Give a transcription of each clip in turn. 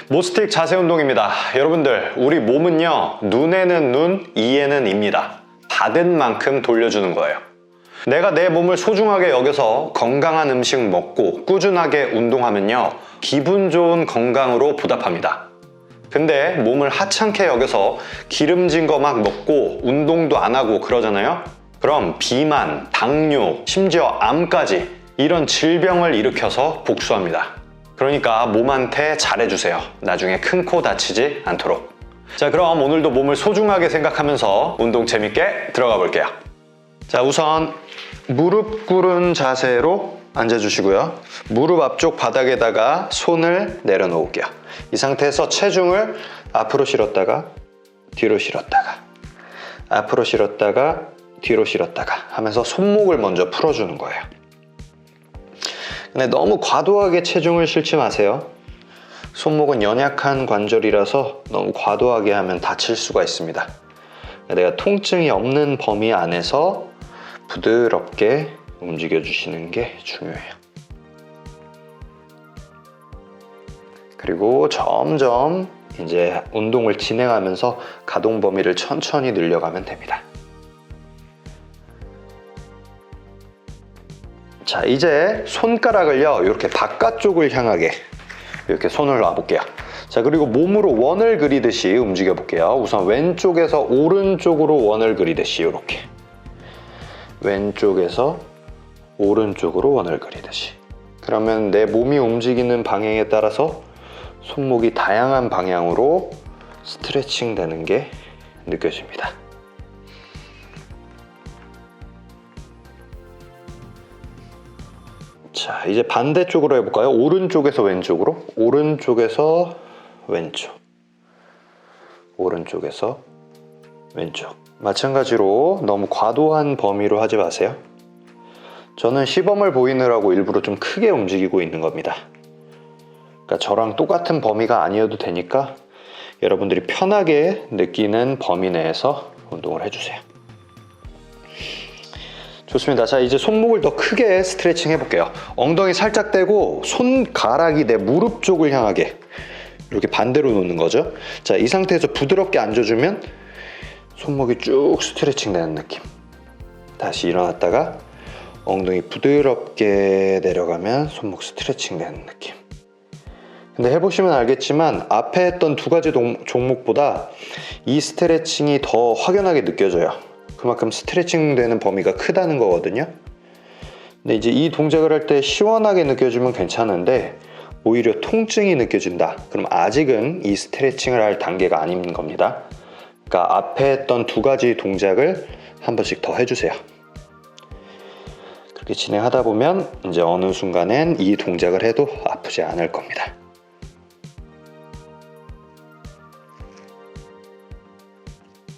모스틱 자세 운동입니다. 여러분들, 우리 몸은요, 눈에는 눈, 이에는 입니다. 받은 만큼 돌려주는 거예요. 내가 내 몸을 소중하게 여겨서 건강한 음식 먹고 꾸준하게 운동하면요, 기분 좋은 건강으로 보답합니다. 근데 몸을 하찮게 여겨서 기름진 거 막 먹고 운동도 안 하고 그러잖아요? 그럼 비만, 당뇨, 심지어 암까지 이런 질병을 일으켜서 복수합니다. 그러니까 몸한테 잘해주세요. 나중에 큰 코 다치지 않도록. 자, 그럼 오늘도 몸을 소중하게 생각하면서 운동 재밌게 들어가 볼게요. 자, 우선 무릎 꿇은 자세로 앉아주시고요. 무릎 앞쪽 바닥에다가 손을 내려놓을게요. 이 상태에서 체중을 앞으로 실었다가 뒤로 실었다가 앞으로 실었다가 뒤로 실었다가 하면서 손목을 먼저 풀어주는 거예요. 근데 너무 과도하게 체중을 실지 마세요. 손목은 연약한 관절이라서 너무 과도하게 하면 다칠 수가 있습니다. 내가 통증이 없는 범위 안에서 부드럽게 움직여 주시는 게 중요해요. 그리고 점점 이제 운동을 진행하면서 가동 범위를 천천히 늘려가면 됩니다. 자, 이제 손가락을요, 이렇게 바깥쪽을 향하게 이렇게 손을 놔볼게요. 자, 그리고 몸으로 원을 그리듯이 움직여 볼게요. 우선 왼쪽에서 오른쪽으로 원을 그리듯이 이렇게. 왼쪽에서 오른쪽으로 원을 그리듯이. 그러면 내 몸이 움직이는 방향에 따라서 손목이 다양한 방향으로 스트레칭 되는 게 느껴집니다. 자, 이제 반대쪽으로 해볼까요? 오른쪽에서 왼쪽으로. 오른쪽에서 왼쪽. 오른쪽에서 왼쪽. 마찬가지로 너무 과도한 범위로 하지 마세요. 저는 시범을 보이느라고 일부러 좀 크게 움직이고 있는 겁니다. 그러니까 저랑 똑같은 범위가 아니어도 되니까 여러분들이 편하게 느끼는 범위 내에서 운동을 해주세요. 좋습니다. 자, 이제 손목을 더 크게 스트레칭 해볼게요. 엉덩이 살짝 떼고 손가락이 내 무릎 쪽을 향하게 이렇게 반대로 놓는 거죠. 자, 이 상태에서 부드럽게 앉아주면 손목이 쭉 스트레칭 되는 느낌. 다시 일어났다가 엉덩이 부드럽게 내려가면 손목 스트레칭 되는 느낌. 근데 해보시면 알겠지만 앞에 했던 두 가지 종목보다 이 스트레칭이 더 확연하게 느껴져요. 그만큼 스트레칭 되는 범위가 크다는 거거든요. 근데 이제 이 동작을 할 때 시원하게 느껴지면 괜찮은데 오히려 통증이 느껴진다. 그럼 아직은 이 스트레칭을 할 단계가 아닌 겁니다. 그러니까 앞에 했던 두 가지 동작을 한 번씩 더 해주세요. 그렇게 진행하다 보면 이제 어느 순간엔 이 동작을 해도 아프지 않을 겁니다.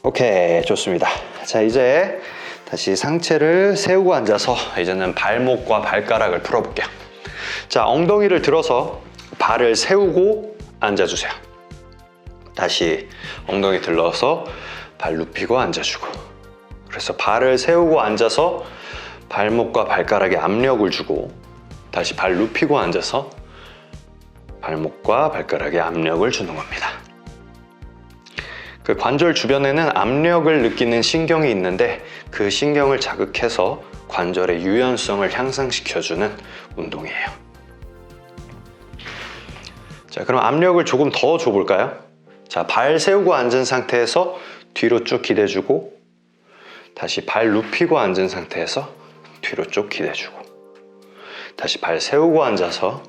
오케이, 좋습니다. 자, 이제 다시 상체를 세우고 앉아서 이제는 발목과 발가락을 풀어볼게요. 자, 엉덩이를 들어서 발을 세우고 앉아주세요. 다시 엉덩이 들러서 발 눕히고 앉아주고. 그래서 발을 세우고 앉아서 발목과 발가락에 압력을 주고 다시 발 눕히고 앉아서 발목과 발가락에 압력을 주는 겁니다. 그 관절 주변에는 압력을 느끼는 신경이 있는데 그 신경을 자극해서 관절의 유연성을 향상시켜주는 운동이에요. 자, 그럼 압력을 조금 더 줘볼까요? 자, 발 세우고 앉은 상태에서 뒤로 쭉 기대주고 다시 발 눕히고 앉은 상태에서 뒤로 쭉 기대주고 다시 발 세우고 앉아서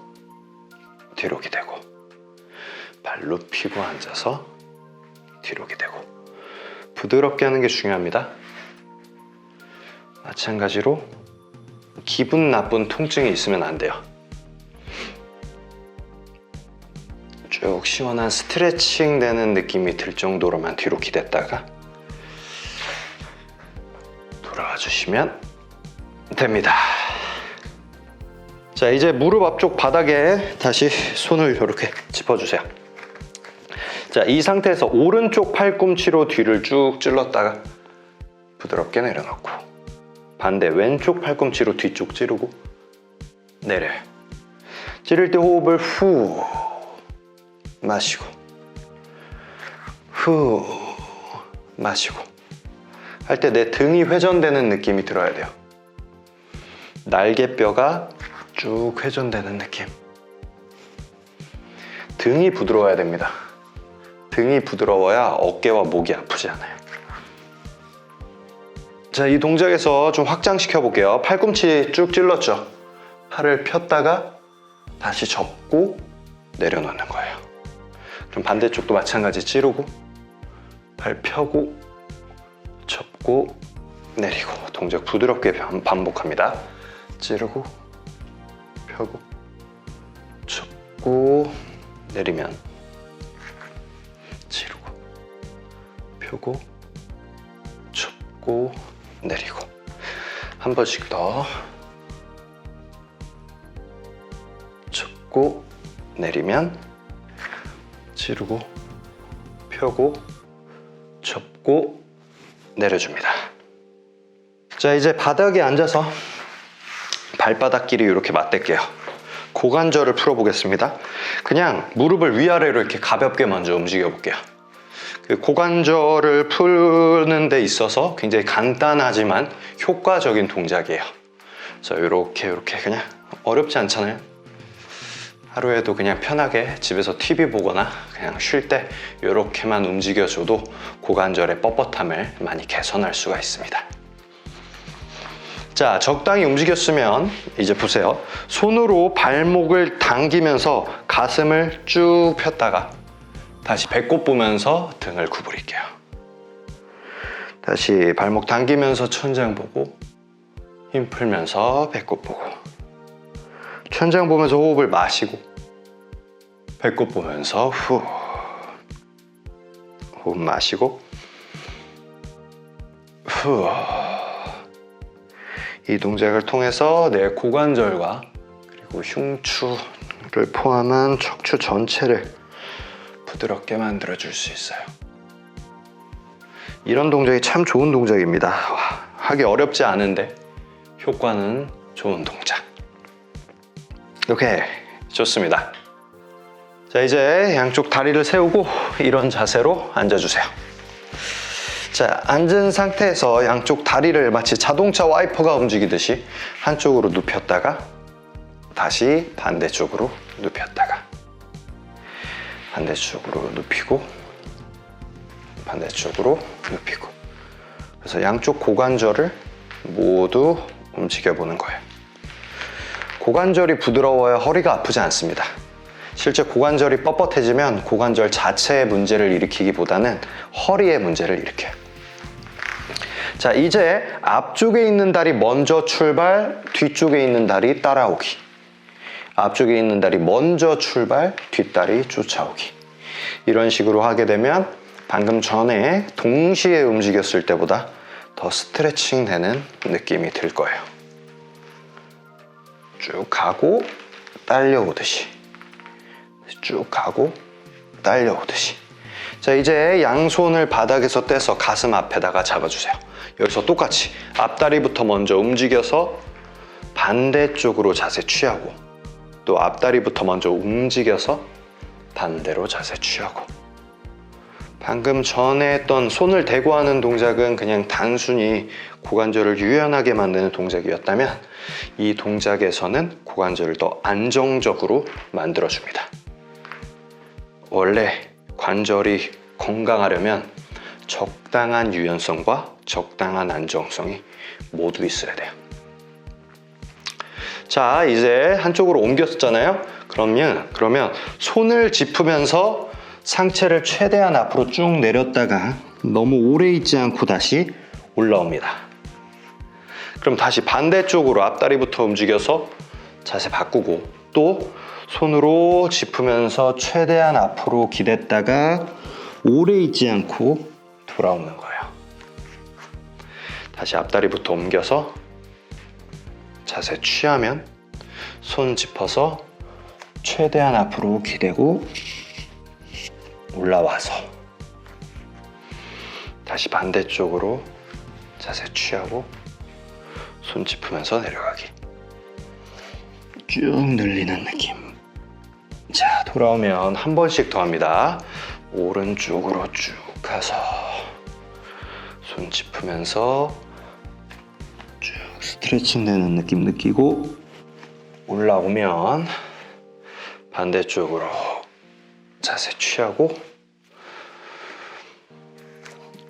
뒤로 기대고 발 눕히고 앉아서 뒤로 기대고. 부드럽게 하는 게 중요합니다. 마찬가지로 기분 나쁜 통증이 있으면 안 돼요. 쭉 시원한 스트레칭 되는 느낌이 들 정도로만 뒤로 기댔다가 돌아와 주시면 됩니다. 자, 이제 무릎 앞쪽 바닥에 다시 손을 이렇게 짚어주세요. 자, 이 상태에서 오른쪽 팔꿈치로 뒤를 쭉 찔렀다가 부드럽게 내려놓고 반대 왼쪽 팔꿈치로 뒤쪽 찌르고 내려요. 찌를 때 호흡을 후 마시고, 후, 마시고. 할 때 내 등이 회전되는 느낌이 들어야 돼요. 날개뼈가 쭉 회전되는 느낌. 등이 부드러워야 됩니다. 등이 부드러워야 어깨와 목이 아프지 않아요. 자, 이 동작에서 좀 확장시켜 볼게요. 팔꿈치 쭉 찔렀죠? 팔을 폈다가 다시 접고 내려놓는 거예요. 그럼 반대쪽도 마찬가지 찌르고 팔 펴고 접고 내리고 동작 부드럽게 반복합니다. 찌르고 펴고 접고 내리면 찌르고 펴고 접고 내리고 한 번씩 더 접고 내리면 찌르고 펴고 접고 내려줍니다. 자, 이제 바닥에 앉아서 발바닥끼리 이렇게 맞댈게요. 고관절을 풀어보겠습니다. 그냥 무릎을 위아래로 이렇게 가볍게 먼저 움직여 볼게요. 고관절을 푸는 데 있어서 굉장히 간단하지만 효과적인 동작이에요. 그래서 이렇게 그냥 어렵지 않잖아요. 하루에도 그냥 편하게 집에서 TV 보거나 그냥 쉴 때 이렇게만 움직여줘도 고관절의 뻣뻣함을 많이 개선할 수가 있습니다. 자, 적당히 움직였으면 이제 보세요. 손으로 발목을 당기면서 가슴을 쭉 폈다가 다시 배꼽 보면서 등을 구부릴게요. 다시 발목 당기면서 천장 보고 힘 풀면서 배꼽 보고 천장 보면서 호흡을 마시고 배꼽 보면서 후 호흡 마시고 후. 이 동작을 통해서 내 고관절과 그리고 흉추를 포함한 척추 전체를 부드럽게 만들어줄 수 있어요. 이런 동작이 참 좋은 동작입니다. 하기 어렵지 않은데 효과는 좋은 동작. 오케이, 좋습니다. 자, 이제 양쪽 다리를 세우고 이런 자세로 앉아주세요. 자, 앉은 상태에서 양쪽 다리를 마치 자동차 와이퍼가 움직이듯이 한쪽으로 눕혔다가 다시 반대쪽으로 눕혔다가 반대쪽으로 눕히고 반대쪽으로 눕히고 그래서 양쪽 고관절을 모두 움직여보는 거예요. 고관절이 부드러워야 허리가 아프지 않습니다. 실제 고관절이 뻣뻣해지면 고관절 자체의 문제를 일으키기보다는 허리의 문제를 일으켜요. 자, 이제 앞쪽에 있는 다리 먼저 출발, 뒤쪽에 있는 다리 따라오기. 앞쪽에 있는 다리 먼저 출발, 뒷다리 쫓아오기. 이런 식으로 하게 되면 방금 전에 동시에 움직였을 때보다 더 스트레칭 되는 느낌이 들 거예요. 쭉 가고 딸려오듯이 쭉 가고 딸려오듯이. 자, 이제 양손을 바닥에서 떼서 가슴 앞에다가 잡아주세요. 여기서 똑같이 앞다리부터 먼저 움직여서 반대쪽으로 자세 취하고 또 앞다리부터 먼저 움직여서 반대로 자세 취하고. 방금 전에 했던 손을 대고 하는 동작은 그냥 단순히 고관절을 유연하게 만드는 동작이었다면 이 동작에서는 고관절을 더 안정적으로 만들어줍니다. 원래 관절이 건강하려면 적당한 유연성과 적당한 안정성이 모두 있어야 돼요. 자, 이제 한쪽으로 옮겼잖아요. 그러면 손을 짚으면서 상체를 최대한 앞으로 쭉 내렸다가 너무 오래 있지 않고 다시 올라옵니다. 그럼 다시 반대쪽으로 앞다리부터 움직여서 자세 바꾸고 또 손으로 짚으면서 최대한 앞으로 기댔다가 오래 있지 않고 돌아오는 거예요. 다시 앞다리부터 옮겨서 자세 취하면 손 짚어서 최대한 앞으로 기대고 올라와서 다시 반대쪽으로 자세 취하고 손 짚으면서 내려가기. 쭉 늘리는 느낌. 자, 돌아오면 한 번씩 더 합니다. 오른쪽으로 쭉 가서 손 짚으면서 쭉 스트레칭 되는 느낌 느끼고 올라오면 반대쪽으로 자세 취하고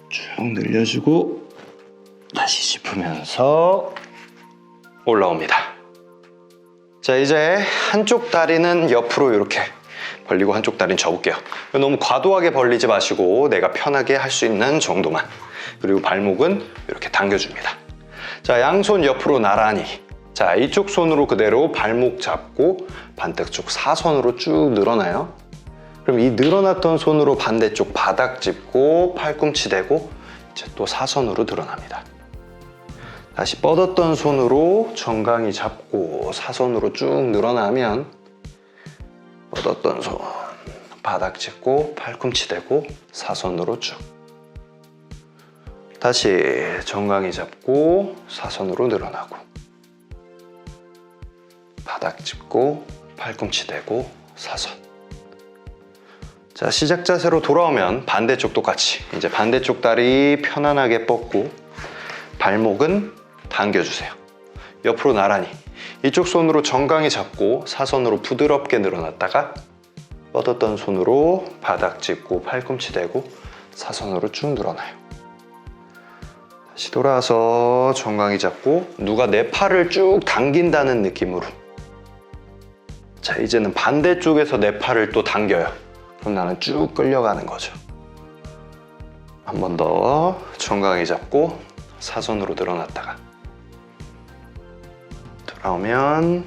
쭉 늘려주고 다시 짚으면서 올라옵니다. 자, 이제 한쪽 다리는 옆으로 이렇게 벌리고 한쪽 다리는 접을게요. 너무 과도하게 벌리지 마시고 내가 편하게 할 수 있는 정도만. 그리고 발목은 이렇게 당겨줍니다. 자, 양손 옆으로 나란히. 자, 이쪽 손으로 그대로 발목 잡고 반대쪽 사선으로 쭉 늘어나요. 그럼 이 늘어났던 손으로 반대쪽 바닥 짚고 팔꿈치 대고 이제 또 사선으로 늘어납니다. 다시 뻗었던 손으로 정강이 잡고 사선으로 쭉 늘어나면 뻗었던 손 바닥 짚고 팔꿈치 대고 사선으로 쭉. 다시 정강이 잡고 사선으로 늘어나고 바닥 짚고 팔꿈치 대고 사선. 자, 시작 자세로 돌아오면 반대쪽 똑같이 이제 반대쪽 다리 편안하게 뻗고 발목은 당겨주세요. 옆으로 나란히 이쪽 손으로 정강이 잡고 사선으로 부드럽게 늘어났다가 뻗었던 손으로 바닥 짚고 팔꿈치 대고 사선으로 쭉 늘어나요. 다시 돌아와서 정강이 잡고 누가 내 팔을 쭉 당긴다는 느낌으로. 자, 이제는 반대쪽에서 내 팔을 또 당겨요. 그럼 나는 쭉 끌려가는 거죠. 한 번 더 정강이 잡고 사선으로 늘어났다가 돌아오면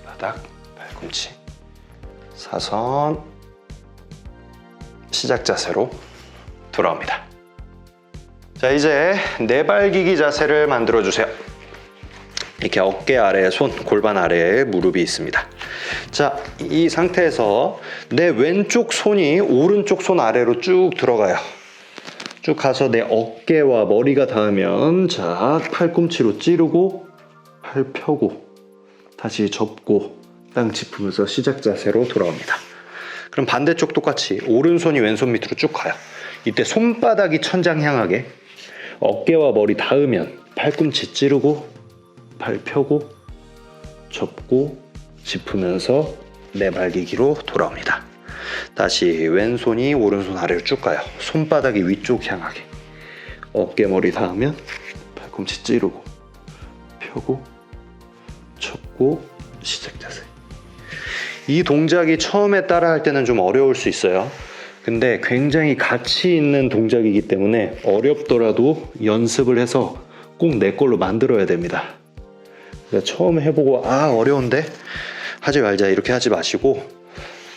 바닥, 팔꿈치, 사선, 시작 자세로 돌아옵니다. 자, 이제 내발기기 자세를 만들어 주세요. 이렇게 어깨 아래에 손, 골반 아래에 무릎이 있습니다. 자, 이 상태에서 내 왼쪽 손이 오른쪽 손 아래로 쭉 들어가요. 쭉 가서 내 어깨와 머리가 닿으면 자, 팔꿈치로 찌르고 팔 펴고 다시 접고 땅 짚으면서 시작 자세로 돌아옵니다. 그럼 반대쪽 똑같이 오른손이 왼손 밑으로 쭉 가요. 이때 손바닥이 천장 향하게 어깨와 머리 닿으면 팔꿈치 찌르고 팔 펴고 접고 짚으면서 내발기기로 돌아옵니다. 다시 왼손이 오른손 아래로 쭉 가요. 손바닥이 위쪽 향하게 어깨 머리 닿으면 팔꿈치 찌르고 펴고 접고 시작 자세. 이 동작이 처음에 따라 할 때는 좀 어려울 수 있어요. 근데 굉장히 가치 있는 동작이기 때문에 어렵더라도 연습을 해서 꼭 내 걸로 만들어야 됩니다. 그러니까 처음 해보고 아 어려운데 하지 말자 이렇게 하지 마시고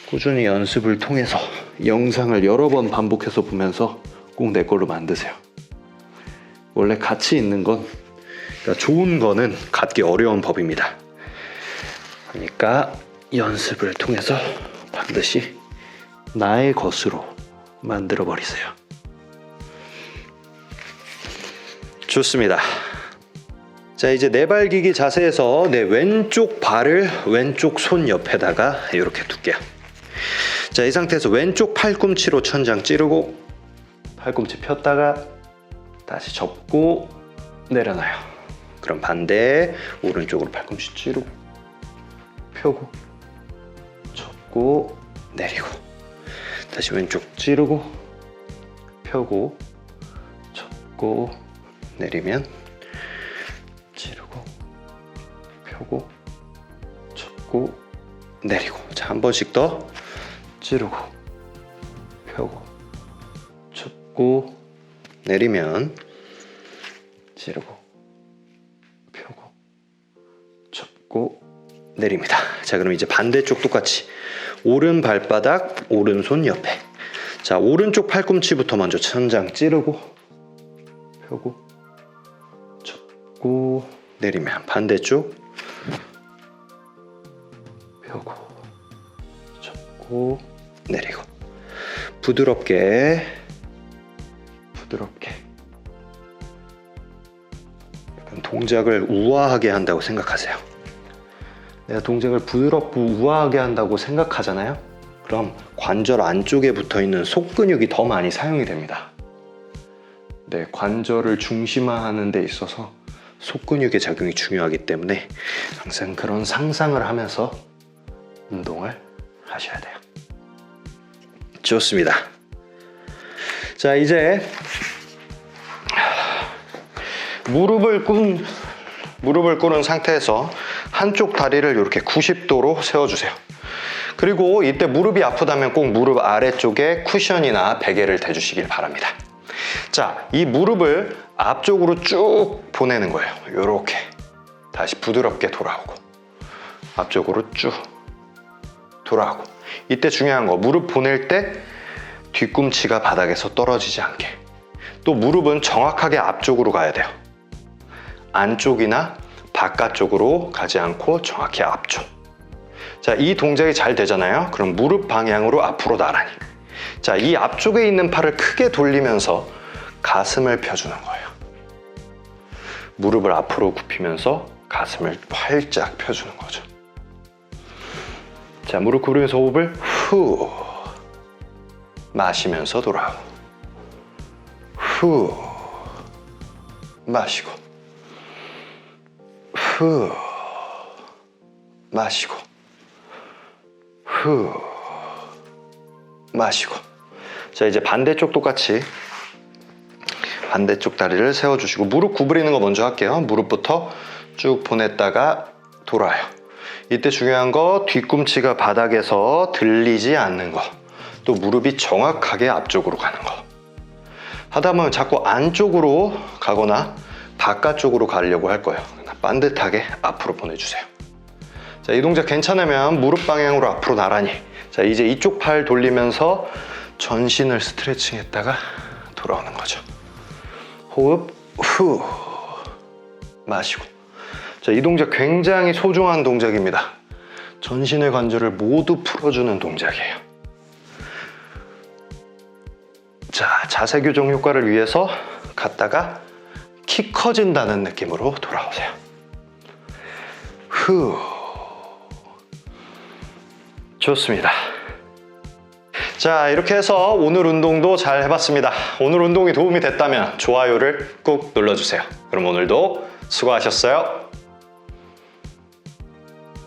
꾸준히 연습을 통해서 영상을 여러 번 반복해서 보면서 꼭 내 걸로 만드세요. 원래 가치 있는 건 그러니까 좋은 거는 갖기 어려운 법입니다. 그러니까 연습을 통해서 반드시 나의 것으로 만들어 버리세요. 좋습니다. 자, 이제 내발기기 자세에서 내 왼쪽 발을 왼쪽 손 옆에다가 이렇게 둘게요. 자, 이 상태에서 왼쪽 팔꿈치로 천장 찌르고 팔꿈치 폈다가 다시 접고 내려놔요. 그럼 반대 오른쪽으로 팔꿈치 찌르고 펴고 접고 내리고 다시 왼쪽 찌르고 펴고 접고 내리면 찌르고 펴고 접고 내리고. 자, 한 번씩 더 찌르고 펴고 접고 내리면 찌르고 펴고 접고 내립니다. 자, 그럼 이제 반대쪽 똑같이 오른 발바닥 오른손 옆에. 자, 오른쪽 팔꿈치부터 먼저 천장 찌르고 펴고 접고 내리면 반대쪽 펴고 접고 내리고. 부드럽게 약간 동작을 우아하게 한다고 생각하세요. 내가 동작을 부드럽고 우아하게 한다고 생각하잖아요. 그럼 관절 안쪽에 붙어있는 속근육이 더 많이 사용이 됩니다. 네, 관절을 중심화하는 데 있어서 속근육의 작용이 중요하기 때문에 항상 그런 상상을 하면서 운동을 하셔야 돼요. 좋습니다. 자, 이제 무릎을 꿇은 상태에서 한쪽 다리를 이렇게 90도로 세워주세요. 그리고 이때 무릎이 아프다면 꼭 무릎 아래쪽에 쿠션이나 베개를 대주시길 바랍니다. 자, 이 무릎을 앞쪽으로 쭉 보내는 거예요. 이렇게 다시 부드럽게 돌아오고 앞쪽으로 쭉 돌아오고. 이때 중요한 거, 무릎 보낼 때 뒤꿈치가 바닥에서 떨어지지 않게. 또 무릎은 정확하게 앞쪽으로 가야 돼요. 안쪽이나 바깥쪽으로 가지 않고 정확히 앞쪽. 자, 이 동작이 잘 되잖아요. 그럼 무릎 방향으로 앞으로 나란히. 자, 이 앞쪽에 있는 팔을 크게 돌리면서 가슴을 펴주는 거예요. 무릎을 앞으로 굽히면서 가슴을 활짝 펴주는 거죠. 자, 무릎 구부리면서 호흡을 후 마시면서 돌아오고 후 마시고 후 마시고 후 마시고. 자, 이제 반대쪽 똑같이 반대쪽 다리를 세워주시고 무릎 구부리는 거 먼저 할게요. 무릎부터 쭉 보냈다가 돌아요. 이때 중요한 거, 뒤꿈치가 바닥에서 들리지 않는 거, 또 무릎이 정확하게 앞쪽으로 가는 거. 하다 보면 자꾸 안쪽으로 가거나 바깥쪽으로 가려고 할 거예요. 반듯하게 앞으로 보내주세요. 자, 이 동작 괜찮으면 무릎 방향으로 앞으로 나란히. 자, 이제 이쪽 팔 돌리면서 전신을 스트레칭 했다가 돌아오는 거죠. 호흡 후 마시고. 자, 이 동작 굉장히 소중한 동작입니다. 전신의 관절을 모두 풀어주는 동작이에요. 자, 자세 교정 효과를 위해서 갔다가 키 커진다는 느낌으로 돌아오세요. 후. 좋습니다. 자, 이렇게 해서 오늘 운동도 잘 해봤습니다. 오늘 운동이 도움이 됐다면 좋아요를 꾹 눌러주세요. 그럼 오늘도 수고하셨어요.